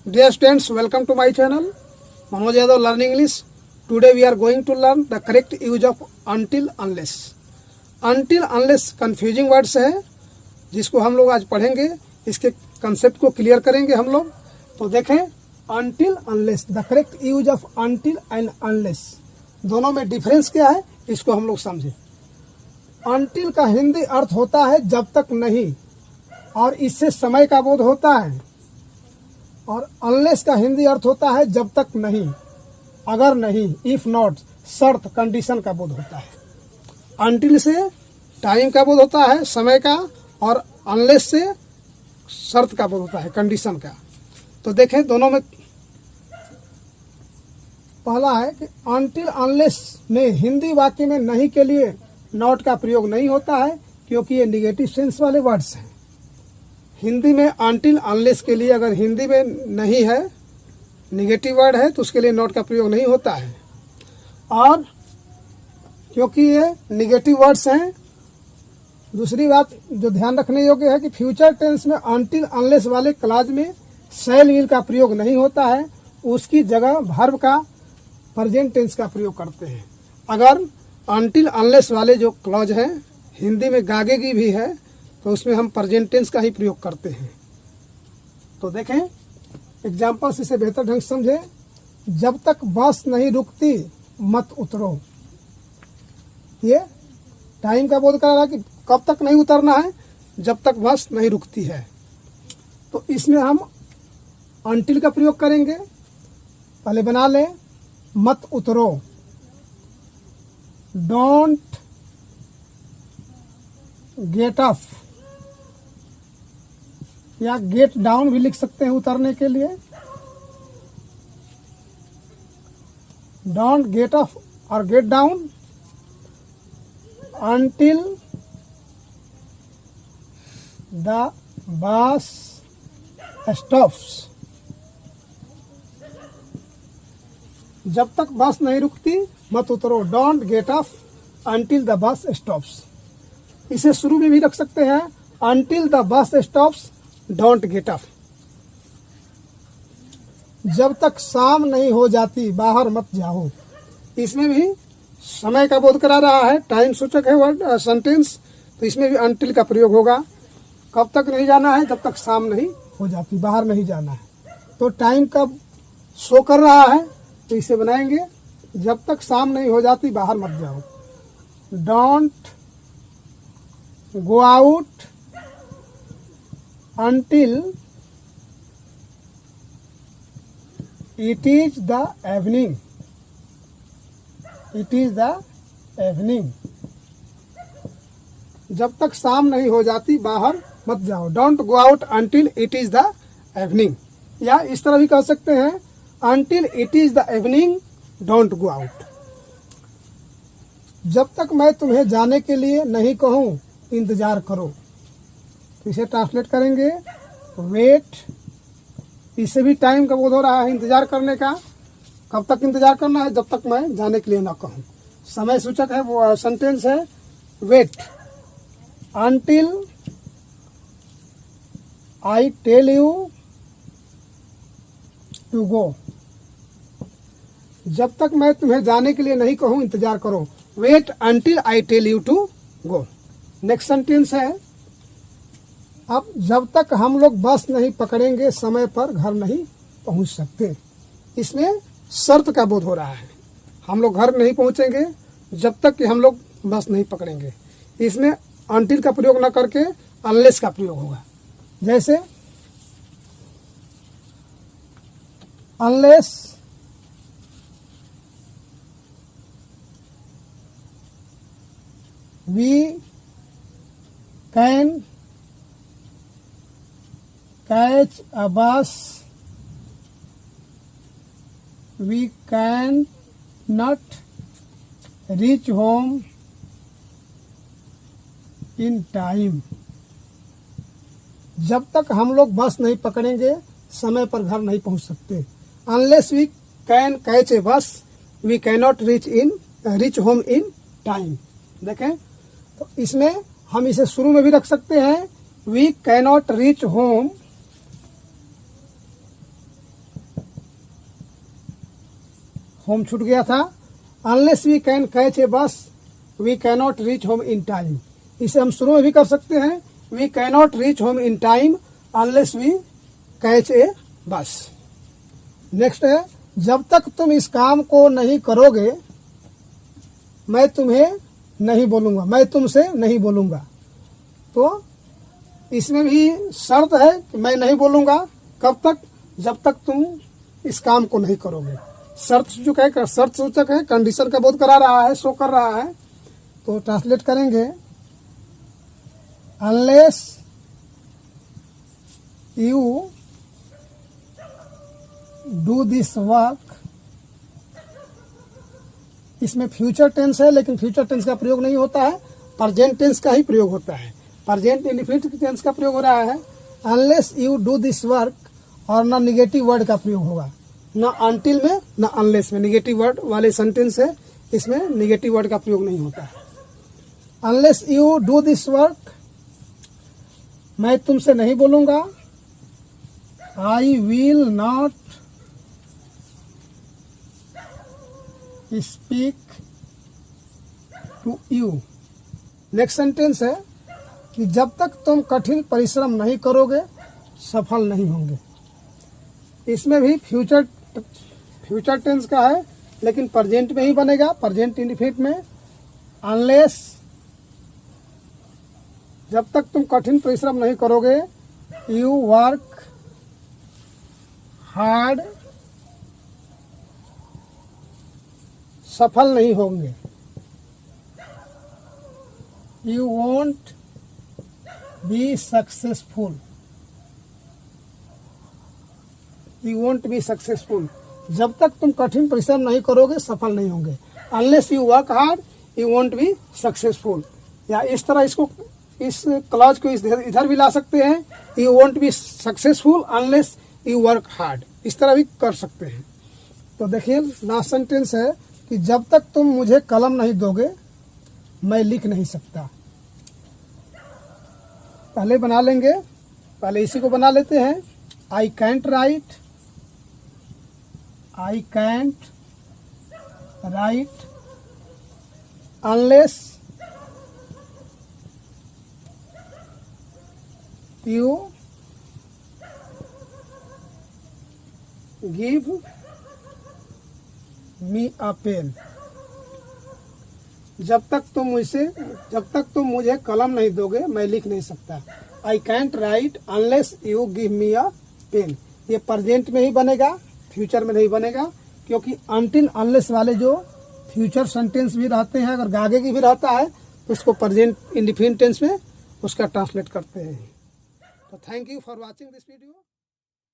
Dear students, welcome to my channel, Manoj Yadav Learning English. Today we are going to learn the correct use of until unless. Until unless confusing words है जिसको हम लोग आज पढ़ेंगे, इसके concept को clear करेंगे हम लोग। तो देखें until unless, the correct use of until and unless, दोनों में डिफरेंस क्या है इसको हम लोग समझें। until का हिंदी अर्थ होता है जब तक नहीं, और इससे समय का बोध होता है। और अनलेस का हिंदी अर्थ होता है जब तक नहीं, अगर नहीं, इफ नॉट, शर्त, कंडीशन का बोध होता है। अनटिल से टाइम का बोध होता है, समय का, और अनलेस से शर्त का बोध होता है, कंडीशन का। तो देखें दोनों में पहला है कि अनटिल अनलेस में हिंदी वाक्य में नहीं के लिए नॉट का प्रयोग नहीं होता है, क्योंकि ये निगेटिव सेंस वाले वर्ड्स हैं। हिंदी में अनटिल अनलेस के लिए अगर हिंदी में नहीं है, निगेटिव वर्ड है, तो उसके लिए नॉट का प्रयोग नहीं होता है। और क्योंकि ये निगेटिव वर्ड्स हैं, दूसरी बात जो ध्यान रखने योग्य है कि फ्यूचर टेंस में अनटिल अनलेस वाले क्लॉज में शैल विल का प्रयोग नहीं होता है, उसकी जगह वर्ब का प्रेजेंट टेंस का प्रयोग करते हैं। अगर अनटिल अनलेस वाले जो क्लॉज हैं, हिंदी में गागेगी भी है, तो उसमें हम प्रेजेंट टेंस का ही प्रयोग करते हैं। तो देखें एग्जाम्पल्स, इसे बेहतर ढंग से समझें। जब तक बस नहीं रुकती मत उतरो, ये टाइम का बोध कर रहा है कि कब तक नहीं उतरना है, जब तक बस नहीं रुकती है। तो इसमें हम अनटिल का प्रयोग करेंगे। पहले बना लें, मत उतरो, डोंट गेट अप, या गेट डाउन भी लिख सकते हैं उतरने के लिए। डोंट गेट अप और get down until the bus stops, जब तक बस नहीं रुकती मत उतरो, don't get up until the bus stops. इसे शुरू में भी रख सकते हैं, until the bus stops don't get up. जब तक शाम नहीं हो जाती बाहर मत जाओ, इसमें भी समय का बोध करा रहा है, टाइम सूचक है वर्ड सेंटेंस, तो इसमें भी अनटिल का प्रयोग होगा। कब तक नहीं जाना है, जब तक शाम नहीं हो जाती, बाहर नहीं जाना है। तो टाइम कब शो कर रहा है, तो इसे बनाएंगे, जब तक शाम नहीं हो जाती बाहर मत जाओ, don't go out until it is the evening, it is the evening। जब तक शाम नहीं हो जाती बाहर मत जाओ, don't go out until it is the evening। या इस तरह भी कह सकते हैं, until it is the evening don't go out। जब तक मैं तुम्हें जाने के लिए नहीं कहूं इंतजार करो, इसे ट्रांसलेट करेंगे, वेट। इससे भी टाइम का बोध हो रहा है, इंतजार करने का। कब तक इंतजार करना है, जब तक मैं जाने के लिए ना कहूँ। समय सूचक है, वो सेंटेंस है, wait until I tell you to go, जब तक मैं तुम्हें जाने के लिए नहीं कहूँ इंतजार करो, wait until I tell you to go. Next sentence है, अब जब तक हम लोग बस नहीं पकड़ेंगे समय पर घर नहीं पहुंच सकते। इसमें शर्त का बोध हो रहा है, हम लोग घर नहीं पहुंचेंगे जब तक कि हम लोग बस नहीं पकड़ेंगे। इसमें अनटिल का प्रयोग न करके अनलेस का प्रयोग होगा। जैसे unless we can catch a bus, we can not reach home in time। जब तक हम लोग बस नहीं पकड़ेंगे समय पर घर नहीं पहुंच सकते। Unless we can catch a bus we can not reach home in time. देखें तो इसमें हम इसे शुरू में भी रख सकते हैं, we can not reach home home छूट गया था। Unless we can catch a bus we cannot reach home in time. इसे हम शुरू में भी कर सकते हैं, we cannot reach home in time unless we catch a bus. Next है, जब तक तुम इस काम को नहीं करोगे मैं तुम्हें नहीं बोलूंगा, मैं तुमसे नहीं बोलूंगा। तो इसमें भी शर्त है कि मैं नहीं बोलूंगा कब तक, जब तक तुम इस काम को नहीं करोगे। शर्त सूचक है, कंडीशन का बोध करा रहा है, शो कर रहा है। तो ट्रांसलेट करेंगे, unless you do this work. इसमें फ्यूचर टेंस है, लेकिन फ्यूचर टेंस का प्रयोग नहीं होता है, प्रेजेंट टेंस का ही प्रयोग होता है। प्रेजेंट इंडेफिनिट टेंस का प्रयोग हो रहा है। Unless you do this work, और ना निगेटिव वर्ड का प्रयोग होगा, ना अनटिल में ना अनलेस में। निगेटिव वर्ड वाले सेंटेंस है, इसमें निगेटिव वर्ड का प्रयोग नहीं होता है। Unless you do this work, मैं तुमसे नहीं बोलूंगा। I will not speak to you. Next sentence है कि जब तक तुम कठिन परिश्रम नहीं करोगे सफल नहीं होंगे। इसमें भी फ्यूचर टेंस का है, लेकिन प्रेजेंट में ही बनेगा, प्रेजेंट इंडेफिनिट में। अनलेस, जब तक तुम कठिन परिश्रम नहीं करोगे, यू वर्क हार्ड, सफल नहीं होंगे। You won't be successful, you won't be successful. जब तक तुम कठिन परिश्रम नहीं करोगे सफल नहीं होंगे। Unless you work hard you won't be successful. या इस तरह इसको, इस क्लॉज को इधर भी ला सकते हैं, you won't be successful unless you work hard, इस तरह भी कर सकते हैं। तो देखिए लास्ट सेंटेंस है कि जब तक तुम मुझे कलम नहीं दोगे मैं लिख नहीं सकता। पहले बना लेंगे, पहले इसी को बना लेते हैं। I can't write, I can't write unless you give me a pen. जब तक तुम मुझे कलम नहीं दोगे मैं लिख नहीं सकता। I can't write unless you give me a pen. ये प्रेजेंट में ही बनेगा, फ्यूचर में नहीं बनेगा, क्योंकि अनटिल अनलेस वाले जो फ्यूचर सेंटेंस भी रहते हैं, अगर आगे की भी रहता है तो उसको प्रेजेंट इंडेफिनिट टेंस में उसका ट्रांसलेट करते हैं। तो thank you for watching this video.